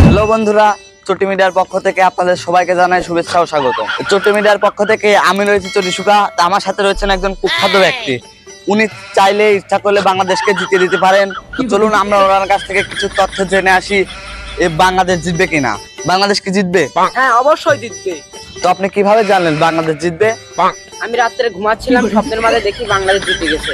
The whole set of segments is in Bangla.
হ্যালো বন্ধুরা, চটি মিডিয়ার পক্ষ থেকে আপনাদের সবাইকে জানাই শুভেচ্ছা ও স্বাগত। চটি মিডিয়ার পক্ষ থেকে আমি রয়েছি চটিসুকা, আমার সাথে রয়েছেন একজন কুখ্যাত ব্যক্তি। উনি চাইলে ইচ্ছা করলে বাংলাদেশকে জিতিয়ে দিতে পারেন। চলুন আমরা ওনার কাছ থেকে কিছু তথ্য জেনে আসি, বাংলাদেশ জিতবে কিনা। বাংলাদেশ কি জিতবে? হ্যাঁ, অবশ্যই জিতবে। তো আপনি কিভাবে জানলেন বাংলাদেশ জিতবে? আমি রাত্রে ঘুমাচ্ছিলাম, স্বপ্নের মাঝে দেখি বাংলাদেশ জিতে গেছে।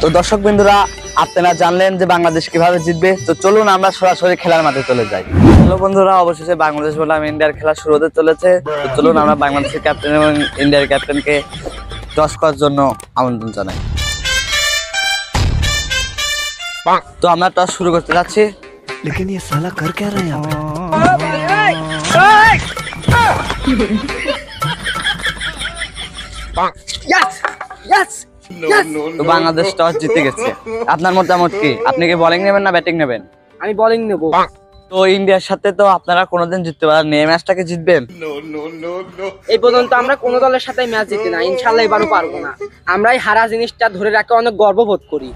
তো দর্শক বিন্দুরা, আপনারা জানলেন যে বাংলাদেশ কিভাবে জিতবে। তো চলুন আমরা সরাসরি খেলার মাঠে চলে যাই। হ্যালো বন্ধুরা, অবশেষে বাংলাদেশ বনাম ইন্ডিয়ার খেলা শুরু হতে চলেছে। তো চলুন আমরা বাংলাদেশের ক্যাপ্টেন এবং ইন্ডিয়ার ক্যাপ্টেনকে টস করার জন্য আমন্ত্রণ জানাই। তো আমরা টস শুরু করতে যাচ্ছি। लेकिन ये साला कर क्या रहा है यहाँ पे? তো বাংলাদেশ টস জিতে গেছে। আপনার মতামত কি? আপনি কি বোলিং নেবেন না ব্যাটিং নেবেন? আমি বোলিং নেব। তো ইন্ডিয়ার সাথে তো আপনারা কোনোদিন জিততে পারেন, এই ম্যাচটাকে জিতবেন? এই পর্যন্ত আমরা কোন দলের সাথে ম্যাচ জিতি না, ইনশাআল্লাহ এবারও পারবো না। আমরা এই হারা জিনিসটা ধরে রাখতে অনেক গর্ববোধ করি।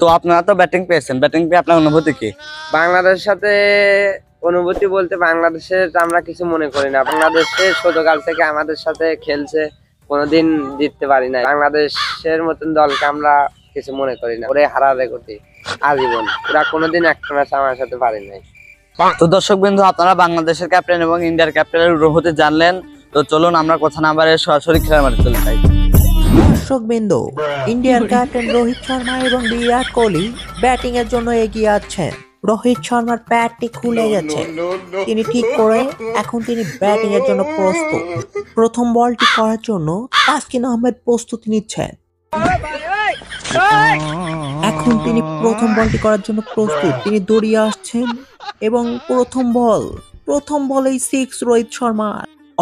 তো আপনারা তো ব্যাটিং পেয়েছেন, ব্যাটিং পেয়ে আপনার অনুভূতি কি? বাংলাদেশের সাথে অনুভূতি বলতে বাংলাদেশের আমরা কিছু মনে করি না। বাংলাদেশের ছোটকাল থেকে আমাদের সাথে খেলছে, কোনোদিন জিততে পারি না। বাংলাদেশের মতন দলকে আমরা কিছু মনে করি না। ওরে হারা রেকর্ডে আজীবন ওরা কোনোদিন একটা ম্যাচ আমার সাথে পারি নাই। তো দর্শক বিন্দু, আপনারা বাংলাদেশের ক্যাপ্টেন এবং ইন্ডিয়ার ক্যাপ্টেনের অনুভূতি জানলেন। তো চলুন আমরা কথা না বাড়িয়ে সরাসরি খেলার মাঠে চলে যাই। দর্শকবৃন্দ, ইন্ডিয়ার ক্যাপ্টেন রোহিত শর্মা এবং বিরাট কোহলি ব্যাটিং এর জন্য এগিয়ে আছেন। রোহিত শর্মার ব্যাটটি খুলে গেছে, তিনি ঠিক করে এখন তিনি ব্যাটিং এর জন্য প্রস্তুত। প্রথম বলটি করার জন্য তাসকিন আহমেদ প্রস্তুতি নিচ্ছেন। এখন তিনি প্রথম বলটি করার জন্য প্রস্তুত, তিনি দৌড়িয়ে আসছেন এবং প্রথম বলেই 6 রোহিত শর্মা।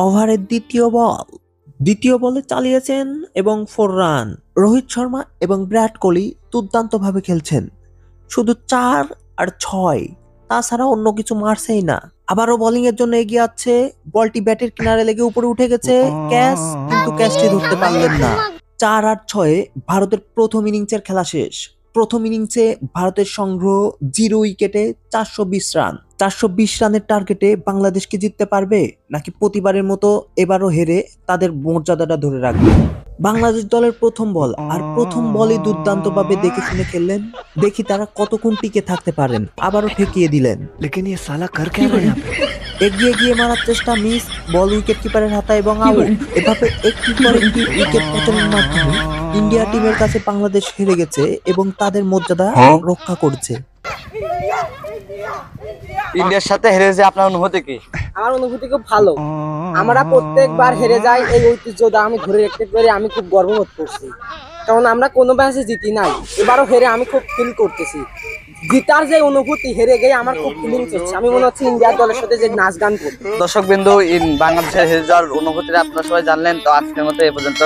ওভারের দ্বিতীয় বলে চালিয়েছেন এবং 4 রান। রোহিত শর্মা এবং বিরাট কোহলি দুর্দান্ত ভাবে খেলছেন, শুধু 4 আর 6, তাছাড়া অন্য কিছু মারছেই না। আবারও বোলিং এর জন্য এগিয়ে আছে, বলটি ব্যাটের কিনারে লেগে উপরে উঠে গেছে ক্যাচ, কিন্তু ক্যাচটি ধরতে পারলেন না। 4 আর 6 ভারতের প্রথম ইনিংসের খেলা শেষ। প্রথম ইনিংসে ভারতের সংগ্রহ 0 উইকেটে 420 রান। 420 রানের টার্গেটে বাংলাদেশ কি জিততে পারবে, নাকি প্রতিবারের মতো এবারও হেরে তাদের মর্যাদাটা ধরে রাখবে? বাংলাদেশ দলের প্রথম বল, আর প্রথম বলই দুর্দান্ত ভাবে দেখে শুনে খেললেন। দেখি তারা কতক্ষণ টিকে থাকতে পারেন। আবারও ঠেকিয়ে দিলেন। लेकिन ये साला कर क्या रहा है यहाँ पे? এগিয়ে গিয়ে মারার চেষ্টা মিস, বল উইকেট কিপারের হাতায় এবং আউট। এভাবে একটি পর একটি উইকেট পতনের মাধ্যমে ইন্ডিয়া টিমের কাছে বাংলাদেশ হেরে গেছে এবং তাদের মর্যাদা রক্ষা করছে। ইন্ডিয়ার সাথে হেরে যে আপনার অনুভূতি কি? আমার অনুভূতি খুব ভালো। আমরা প্রত্যেকবার হেরে যাই, এই ঐতিহ্যটা আমি ধরে রাখতে পেরে আমি খুব গর্ববোধ করছি। কারণ আমরা কোনো ম্যাচে জিতি নাই, এবারও হেরে আমি খুব ফিল করতেছি। জিতার যে অনুভূতি, হেরে গিয়ে আমার খুব ফিলিংস হচ্ছে। আমি মনে হচ্ছে ইন্ডিয়ার দলের সাথে যে নাচ গান করি। দর্শক বিন্দু, বাংলাদেশের হেরে যাওয়ার অনুভূতিটা আপনারা সবাই জানলেন। তো আজকের মতো এই পর্যন্ত।